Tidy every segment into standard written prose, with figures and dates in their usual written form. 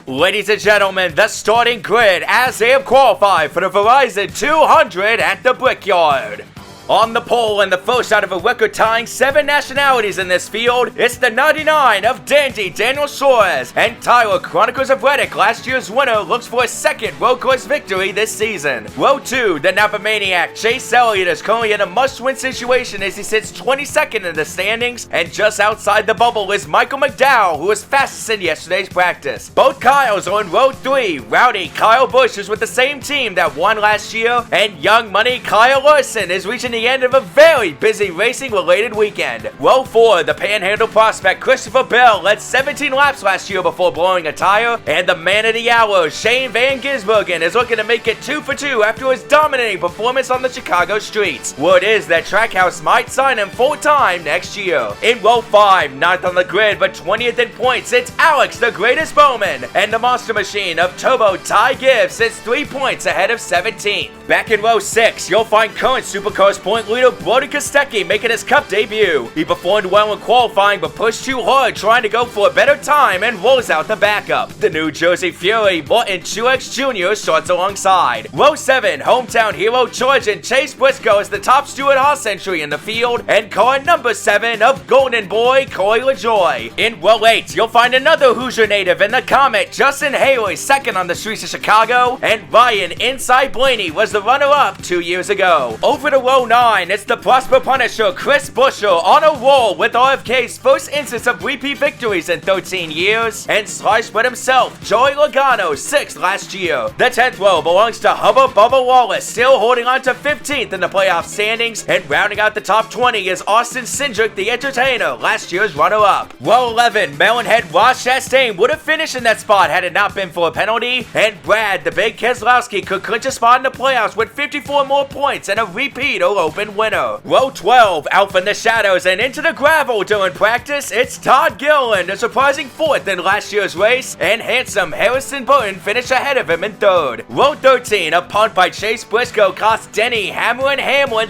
Ladies and gentlemen, the starting grid as they have qualified for the Verizon 200 at the Brickyard. On the pole and the first out of a record-tying 7 nationalities in this field, it's the 99 of Dandy Daniel Suarez, and Tyler Chronicles of Reddick, last year's winner, looks for a second road course victory this season. Row 2, the Napa Maniac Chase Elliott is currently in a must-win situation as he sits 22nd in the standings, and just outside the bubble is Michael McDowell, who was fastest in yesterday's practice. Both Kyles are in Row 3. Rowdy Kyle Busch is with the same team that won last year, and Young Money Kyle Larson is reaching the end of a very busy racing-related weekend. Row 4, the Panhandle prospect Christopher Bell led 17 laps last year before blowing a tire, and the man of the hour, Shane Van Gisbergen, is looking to make it 2 for 2 after his dominating performance on the Chicago streets. Word is that Trackhouse might sign him full-time next year. In Row 5, 9th on the grid but 20th in points, it's Alex the Greatest Bowman, and the Monster Machine of Turbo Ty Gibbs sits 3 points ahead of 17th. Back in Row 6, you'll find current Supercars point leader Brody Kostecki making his Cup debut. He performed well in qualifying but pushed too hard trying to go for a better time and rolls out the backup. The New Jersey Fury Martin Truex Jr. starts alongside. Row 7, hometown hero Trojan Chase Briscoe is the top Stewart Haas entry in the field, and car number 7 of Golden Boy Corey LaJoy. In Row 8, you'll find another Hoosier native in the Comet, Justin Haley, second on the streets of Chicago, and Ryan Inside Blaney was the runner-up 2 years ago. Over to Row 9, it's the Prosper Punisher Chris Buescher on a roll with RFK's first instance of repeat victories in 13 years, and Slice Spread himself, Joey Logano, 6th last year. The 10th row belongs to Hubba Bubba Wallace, still holding on to 15th in the playoff standings, and rounding out the top 20 is Austin Cindric the Entertainer, last year's runner-up. Row 11, Melonhead Ross Chastain would have finished in that spot had it not been for a penalty, and Brad the Big Keselowski could clinch a spot in the playoffs with 54 more points and a repeat or open winner. Row 12, out from the shadows and into the gravel during practice, it's Todd Gilliland, a surprising 4th in last year's race, and handsome Harrison Burton finished ahead of him in 3rd. Row 13, a punt by Chase Briscoe cost Denny Hamlin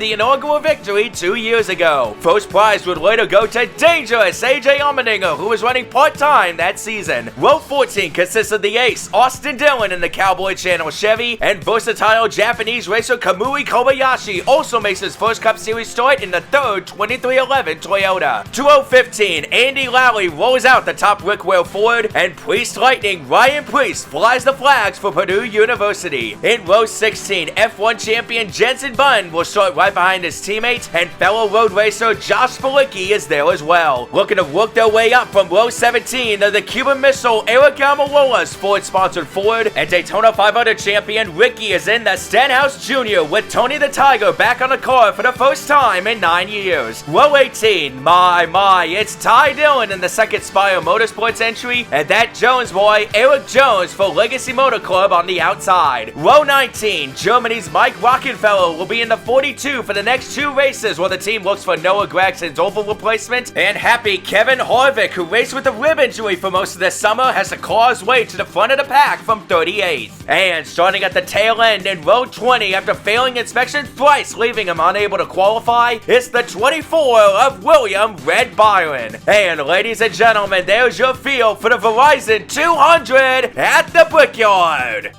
the inaugural victory 2 years ago. First prize would later go to Dangerous AJ Allmendinger, who was running part-time that season. Row 14 consists of the ace Austin Dillon in the Cowboy Channel Chevy, and versatile Japanese racer Kamui Kobayashi also makes his first Cup Series start in the 3rd 2311 Toyota. 2015, Andy Lally rolls out the top Rick Whale Ford, and Priest Lightning Ryan Priest flies the flags for Purdue University. In Row 16, F1 champion Jensen Button will start right behind his teammate, and fellow road racer Josh Balicki is there as well. Looking to work their way up from Row 17 are the Cuban Missile Eric Almirola's Ford-sponsored Ford, and Daytona 500 champion Ricky is in the Stenhouse Jr. with Tony the Tiger back on the car for the first time in 9 years. Row 18, my, it's Ty Dillon in the second Spire Motorsports entry, and that Jones boy, Eric Jones for Legacy Motor Club on the outside. Row 19, Germany's Mike Rockenfeller will be in the 42 for the next 2 races while the team looks for Noah Gragson's oval replacement, and happy Kevin Harvick, who raced with a rib injury for most of this summer, has to claw his way to the front of the pack from 38th. And starting at the tail end in Row 20 after failing inspection thrice, leaving him unable to qualify, it's the 24 of William Red Byron. And ladies and gentlemen, there's your field for the Verizon 200 at the Brickyard.